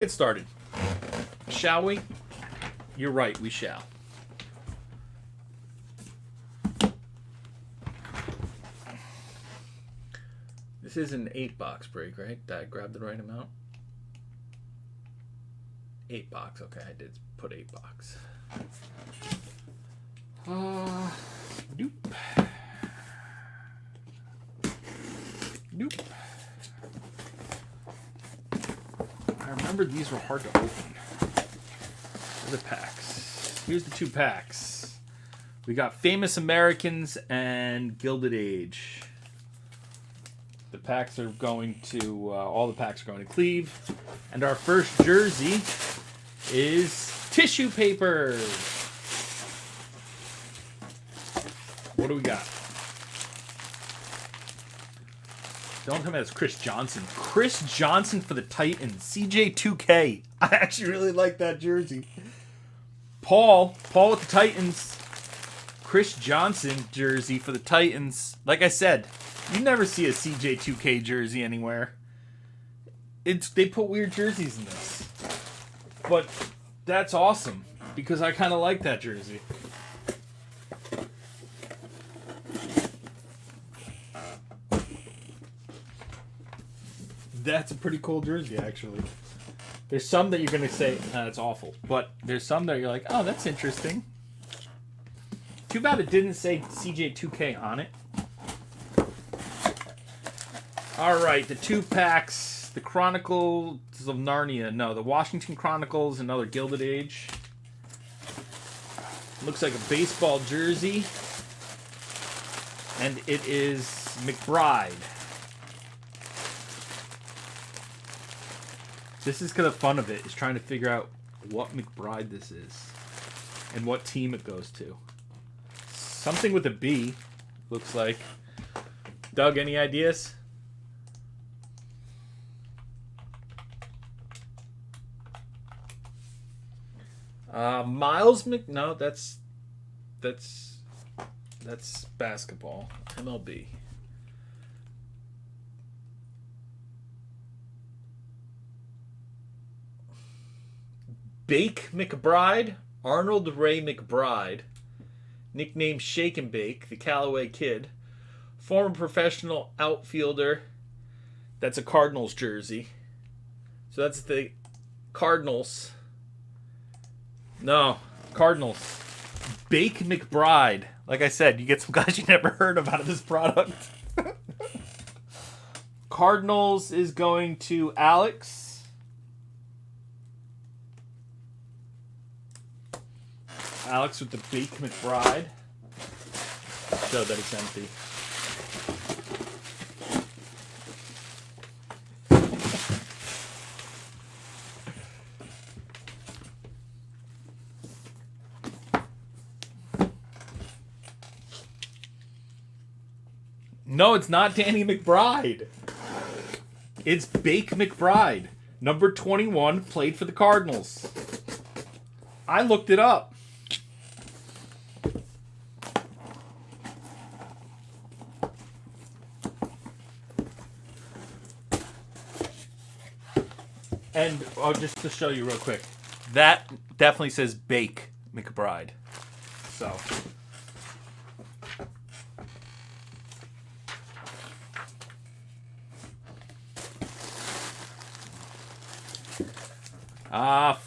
Get started. Shall we? You're right, we shall. This is an 8-box break, right? Did I grab the right amount? 8-box, okay, I did put 8-box. Nope. Nope. I remember these were hard to open. The packs. Here's the 2 packs. We got Famous Americans and Gilded Age. The packs are going to, all the packs are going to Cleve. And our first jersey is tissue paper. What do we got? Don't tell me that's Chris Johnson. Chris Johnson for the Titans. CJ2K. I actually really like that jersey. Paul with the Titans. Chris Johnson jersey for the Titans. Like I said, you never see a CJ2K jersey anywhere. They put weird jerseys in this. But that's awesome because I kind of like that jersey. That's a pretty cool jersey, actually. There's some that you're going to say, that's awful. But there's some that you're like, oh, that's interesting. Too bad it didn't say CJ2K on it. All right, the 2 packs. The Chronicles of Narnia. No, the Washington Chronicles, another Gilded Age. Looks like a baseball jersey. And it is McBride. This is kind of fun of it, is trying to figure out what McBride this is and what team it goes to. Something with a B, looks like. Doug, any ideas? Miles Mc... No, that's basketball. MLB. Bake McBride, Arnold Ray McBride, nicknamed Shake and Bake, the Callaway Kid, former professional outfielder. That's a Cardinals jersey. So that's the Cardinals. No, Cardinals. Bake McBride. Like I said, you get some guys you never heard of out of this product. Cardinals is going to Alex. Alex with the Bake McBride. Show that it's empty. No, it's not Danny McBride. It's Bake McBride. Number 21, played for the Cardinals. I looked it up. And just to show you real quick, that definitely says Bake McBride. So.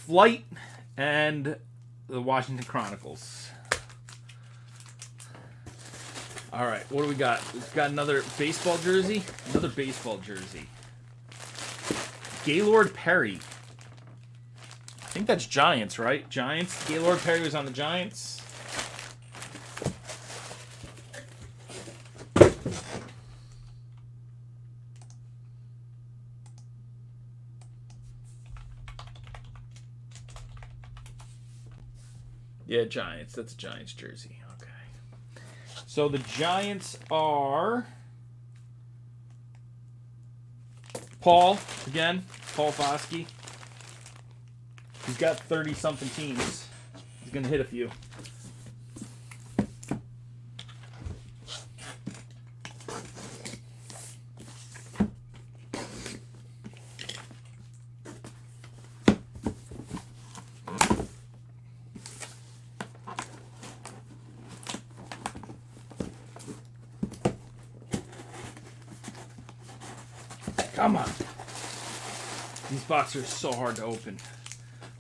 Flight and the Washington Chronicles. All right, what do we got? We've got another baseball jersey. Another baseball jersey. Gaylord Perry. I think that's Giants, right? Giants. Gaylord Perry was on the Giants. Yeah, Giants. That's a Giants jersey. Okay. So the Giants are Paul, again. Paul Foskey. He's got 30-something teams. He's going to hit a few. Come on. These boxes are so hard to open.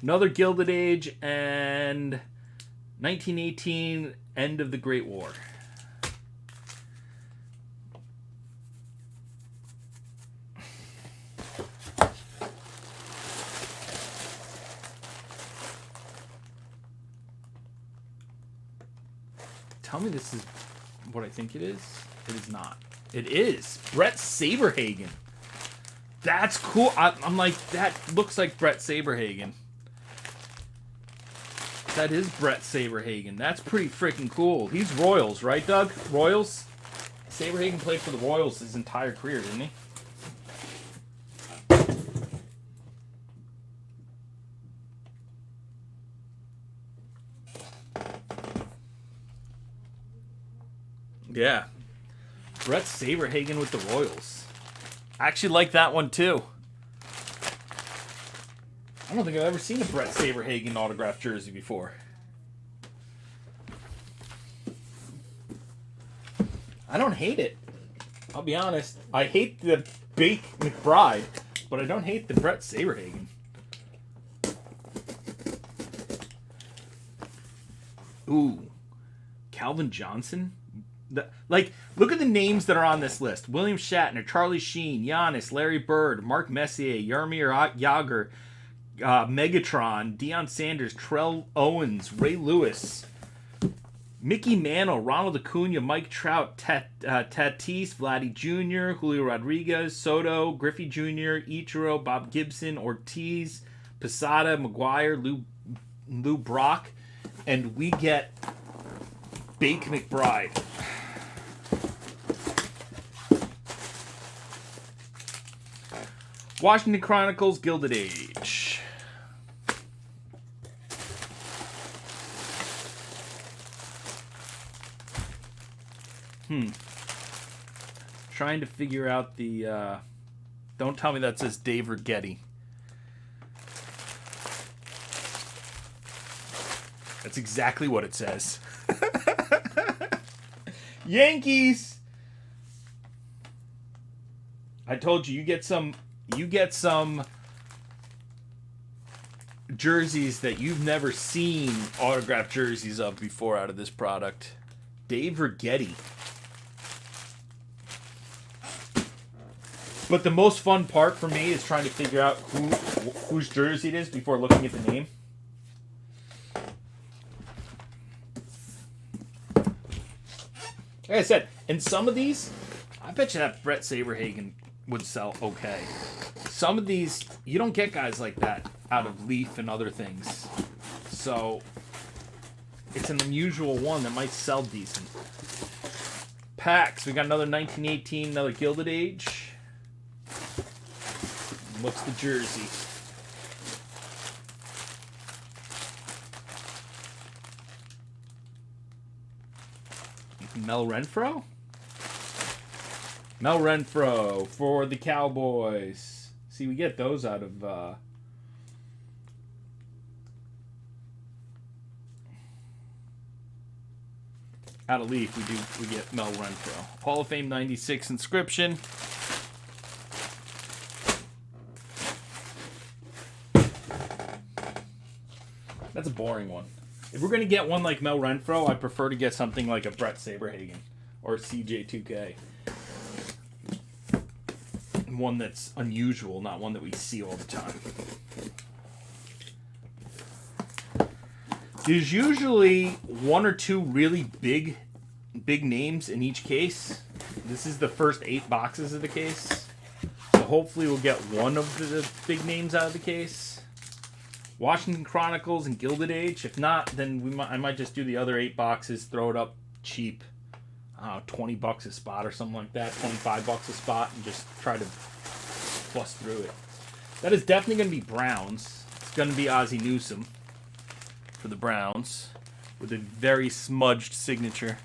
Another Gilded Age and 1918, End of the Great War. Tell me this is what I think it is. It is not. It is. Brett Saberhagen. That's cool. I'm like, that looks like Brett Saberhagen. That is Brett Saberhagen. That's pretty freaking cool. He's Royals, right, Doug? Royals? Saberhagen played for the Royals his entire career, didn't he? Yeah. Brett Saberhagen with the Royals. I actually like that one too. I don't think I've ever seen a Brett Saberhagen autographed jersey before. I don't hate it. I'll be honest. I hate the Bake McBride, but I don't hate the Brett Saberhagen. Ooh. Calvin Johnson? Look at the names that are on this list. William Shatner, Charlie Sheen, Giannis, Larry Bird, Mark Messier, Jaromir Jagr, Megatron, Deion Sanders, Terrell Owens, Ray Lewis, Mickey Mantle, Ronald Acuna, Mike Trout, Tatis, Vladdy Jr., Julio Rodriguez, Soto, Griffey Jr., Ichiro, Bob Gibson, Ortiz, Posada, McGuire, Lou Brock, and we get Bake McBride. Washington Chronicles, Gilded Age. Trying to figure out the... don't tell me that says Dave Righetti. That's exactly what it says. Yankees! I told you, you get some jerseys that you've never seen autographed jerseys of before out of this product. Dave Righetti. But the most fun part for me is trying to figure out whose jersey it is before looking at the name. Like I said, in some of these, I bet you that Brett Saberhagen would sell okay. Some of these, you don't get guys like that out of Leaf and other things. So, it's an unusual one that might sell decent. Packs, we got another 1918, another Gilded Age. What's the jersey? Mel Renfro? Mel Renfro for the Cowboys. See, we get those out of Leaf. We get Mel Renfro. Hall of Fame 96 inscription. That's a boring one. If we're going to get one like Mel Renfro, I prefer to get something like a Brett Saberhagen or CJ2K. One that's unusual, not one that we see all the time. There's usually one or two really big names in each case. This is the first 8 boxes of the case. So hopefully we'll get one of the big names out of the case. Washington Chronicles and Gilded Age. If not, then I might just do the other 8 boxes, throw it up cheap. $20 a spot or something like that. $25 a spot, and just try to bust through it. That is definitely going to be Browns. It's going to be Ozzie Newsome for the Browns with a very smudged signature.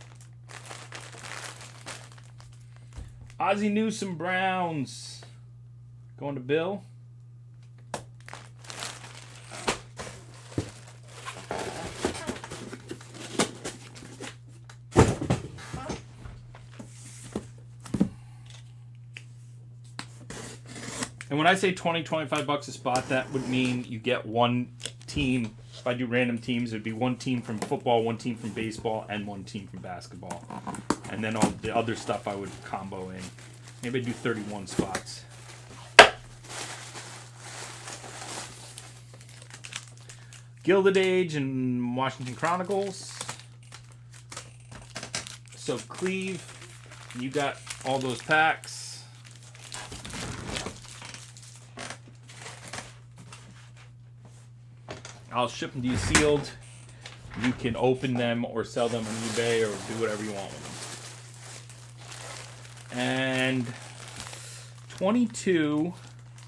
Ozzie Newsome Browns. Going to Bill. And when I say 20, 25 bucks a spot, that would mean you get one team. If I do random teams, it would be one team from football, one team from baseball, and one team from basketball. And then all the other stuff I would combo in. Maybe I'd do 31 spots. Gilded Age and Washington Chronicles. So Cleve, you got all those packs. I'll ship them to you sealed. You can open them or sell them on eBay or do whatever you want with them. And 22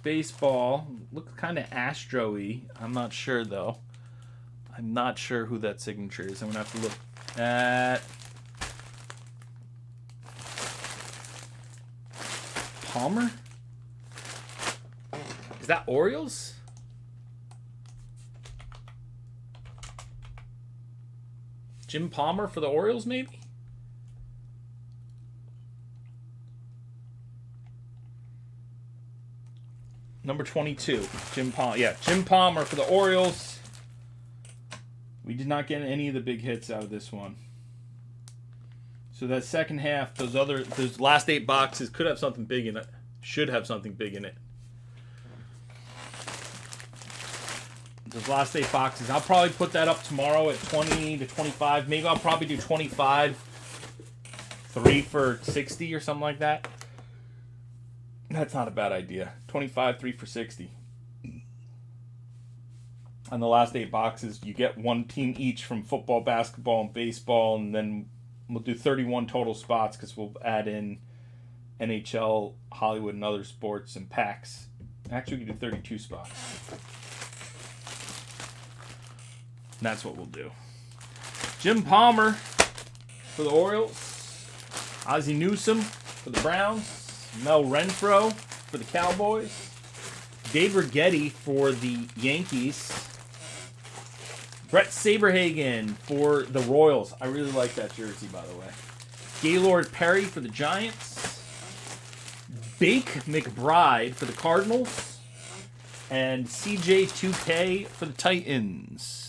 baseball. Looks kind of Astro-y. I'm not sure though. I'm not sure who that signature is. I'm going to have to look at Palmer? Is that Orioles? Jim Palmer for the Orioles, maybe? Number 22, Jim Palmer. Yeah, Jim Palmer for the Orioles. We did not get any of the big hits out of this one. So that second half, those last 8 boxes could have something big in it. Should have something big in it. Those last 8 boxes, I'll probably put that up tomorrow at 20 to 25. Maybe I'll probably do 25, 3 for 60 or something like that. That's not a bad idea. 25, 3 for 60. On the last 8 boxes, you get one team each from football, basketball, and baseball, and then we'll do 31 total spots because we'll add in NHL, Hollywood, and other sports and packs. Actually, we can do 32 spots. And that's what we'll do. Jim Palmer for the Orioles. Ozzie Newsome for the Browns. Mel Renfro for the Cowboys. Dave Righetti for the Yankees. Brett Saberhagen for the Royals. I really like that jersey, by the way. Gaylord Perry for the Giants. Bake McBride for the Cardinals. And CJ2K for the Titans.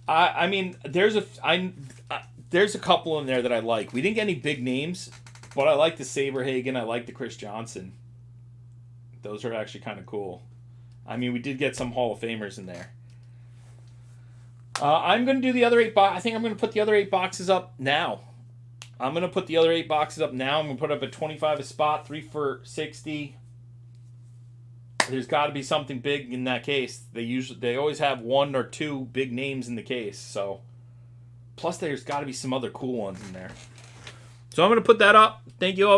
I mean, there's a couple in there that I like. We didn't get any big names, but I like the Saberhagen. I like the Chris Johnson. Those are actually kind of cool. I mean, we did get some Hall of Famers in there. I'm going to do the other 8 boxes. I think I'm going to put the other 8 boxes up now. I'm going to put the other 8 boxes up now. I'm going to put up at 25 a spot, 3 for 60. There's got to be something big in that case. They always have 1 or 2 big names in the case. So, plus there's got to be some other cool ones in there. So I'm going to put that up. Thank you all.